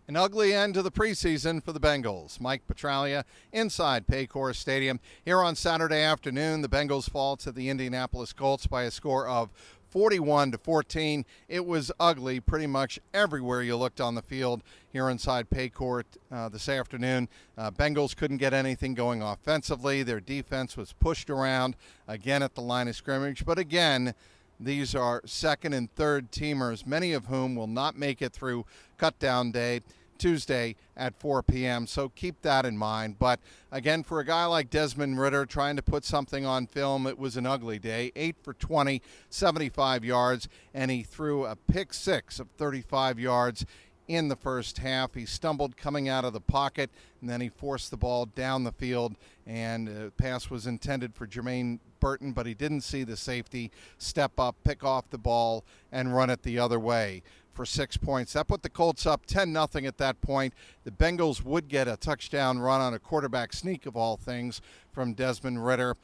An ugly end to the preseason for the Bengals. Mike Petraglia inside Paycor Stadium. Here on Saturday afternoon, the Bengals fall to the Indianapolis Colts by a score of 41-14. It was ugly pretty much everywhere you looked on the field here inside Paycor this afternoon. Bengals couldn't get anything going offensively. Their defense was pushed around again at the line of scrimmage. But again, these are second and third teamers, many of whom will not make it through cutdown day Tuesday at 4 p.m. So keep that in mind. But again, for a guy like Desmond Ridder trying to put something on film, it was an ugly day. 8 for 20, 75 yards, and he threw a pick six of 35 yards in the first half. He stumbled coming out of the pocket, and then he forced the ball down the field, and the pass was intended for Jermaine Burton, but he didn't see the safety step up, pick off the ball, and run it the other way for 6 points. That put the Colts up 10-0 at that point. The Bengals would get a touchdown run on a quarterback sneak of all things from Desmond Ridder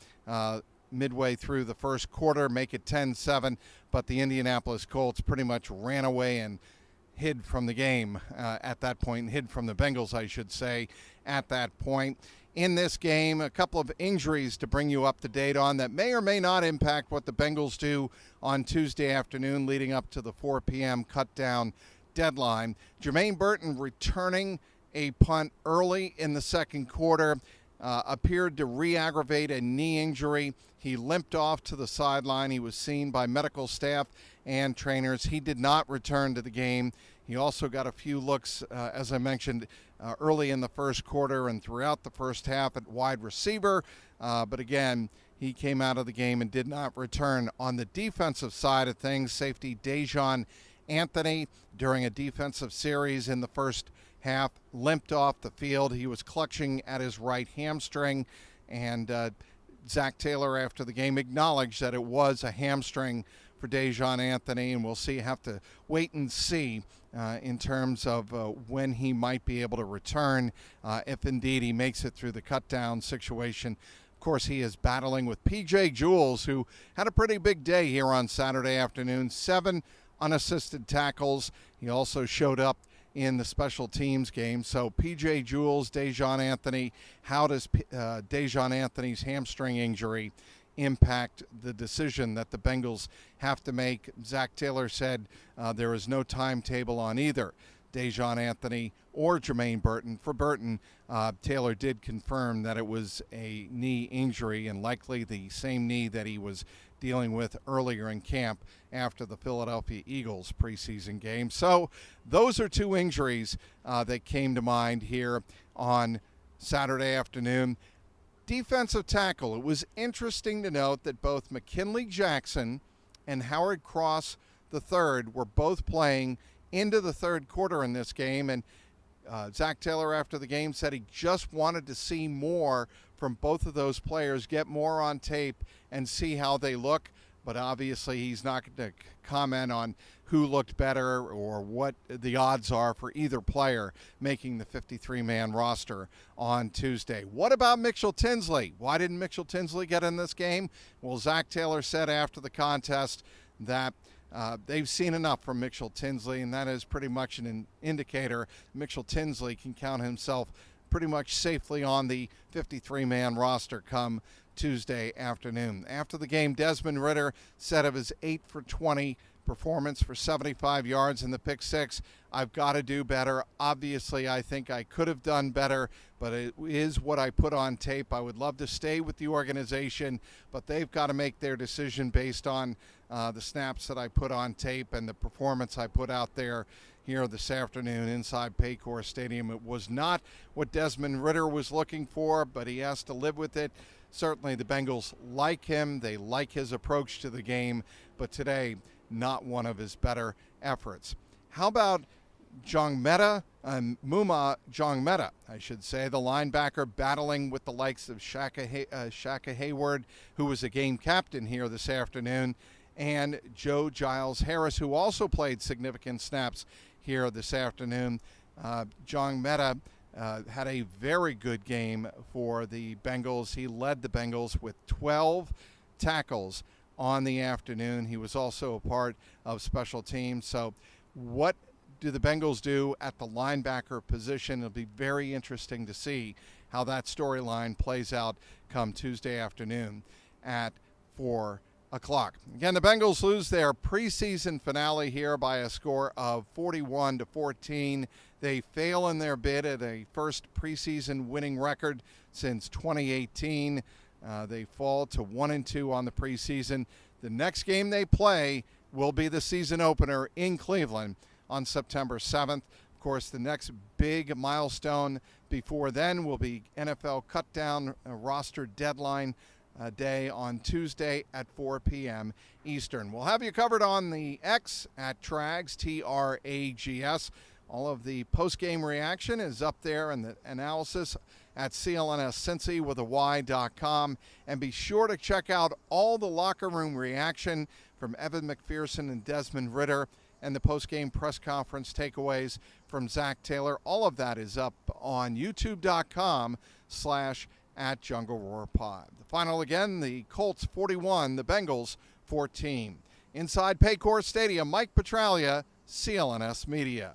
midway through the first quarter, make it 10-7, but the Indianapolis Colts pretty much ran away and hid from the game at that point, hid from the Bengals, I should say, at that point. In this game, a couple of injuries to bring you up to date on that may or may not impact what the Bengals do on Tuesday afternoon leading up to the 4 p.m. cut-down deadline. Jermaine Burton returning a punt early in the second quarter appeared to re-aggravate a knee injury. He limped off to the sideline. He was seen by medical staff and trainers. He did not return to the game. He also got a few looks, as I mentioned, early in the first quarter and throughout the first half at wide receiver. But again, he came out of the game and did not return. On the defensive side of things, safety Dejon Anthony, during a defensive series in the first half, limped off the field. He was clutching at his right hamstring, and Zach Taylor, after the game, acknowledged that it was a hamstring for Dejon Anthony, and we'll have to wait and see in terms of when he might be able to return, if indeed he makes it through the cut-down situation. Of course, he is battling with P.J. Jules, who had a pretty big day here on Saturday afternoon, 7 unassisted tackles. He also showed up in the special teams game. So P.J. Jules, Dejon Anthony, how does Dejon Anthony's hamstring injury impact the decision that the Bengals have to make? Zach Taylor said there is no timetable on either Dejon Anthony or Jermaine Burton. For Burton, Taylor did confirm that it was a knee injury and likely the same knee that he was dealing with earlier in camp after the Philadelphia Eagles preseason game. So those are two injuries that came to mind here on Saturday afternoon. Defensive tackle, it was interesting to note that both McKinley Jackson and Howard Cross III were both playing into the third quarter in this game, and Zach Taylor after the game said he just wanted to see more from both of those players, get more on tape and see how they look. But obviously he's not going to comment on who looked better or what the odds are for either player making the 53-man roster on Tuesday. What about Mitchell Tinsley? Why didn't Mitchell Tinsley get in this game? Well, Zach Taylor said after the contest that they've seen enough from Mitchell Tinsley, and that is pretty much an indicator Mitchell Tinsley can count himself pretty much safely on the 53-man roster come Tuesday afternoon. After the game, Desmond Ridder said of his 8 for 20 performance for 75 yards in the pick six, I've got to do better. Obviously, I think I could have done better, but it is what I put on tape. I would love to stay with the organization, but they've got to make their decision based on the snaps that I put on tape and the performance I put out there here this afternoon inside Paycor Stadium. It was not what Desmond Ridder was looking for, but he has to live with it. Certainly the Bengals like him. They like his approach to the game, but today, not one of his better efforts. How about Muma Jongmeta, I should say, the linebacker battling with the likes of Shaka Hayward, who was a game captain here this afternoon, and Joe Giles Harris, who also played significant snaps here this afternoon. Jongmeta had a very good game for the Bengals. He led the Bengals with 12 tackles on the afternoon. He was also a part of special teams. So what do the Bengals do at the linebacker position? It'll be very interesting to see how that storyline plays out come Tuesday afternoon at 4 o'clock. Again, the Bengals lose their preseason finale here by a score of 41-14. They fail in their bid at a first preseason winning record since 2018. They fall to 1-2 on the preseason. The next game they play will be the season opener in Cleveland on September 7th. Of course, the next big milestone before then will be NFL cut-down roster deadline day on Tuesday at 4 p.m. Eastern. We'll have you covered on the X at Trags, Trags. All of the post-game reaction is up there and the analysis at CLNS Cincy with a Y.com. And be sure to check out all the locker room reaction from Evan McPherson and Desmond Ridder and the post-game press conference takeaways from Zach Taylor. All of that is up on youtube.com/@JungleRoarPod. The final again, the Colts 41, the Bengals 14. Inside Paycor Stadium, Mike Petraglia, CLNS Media.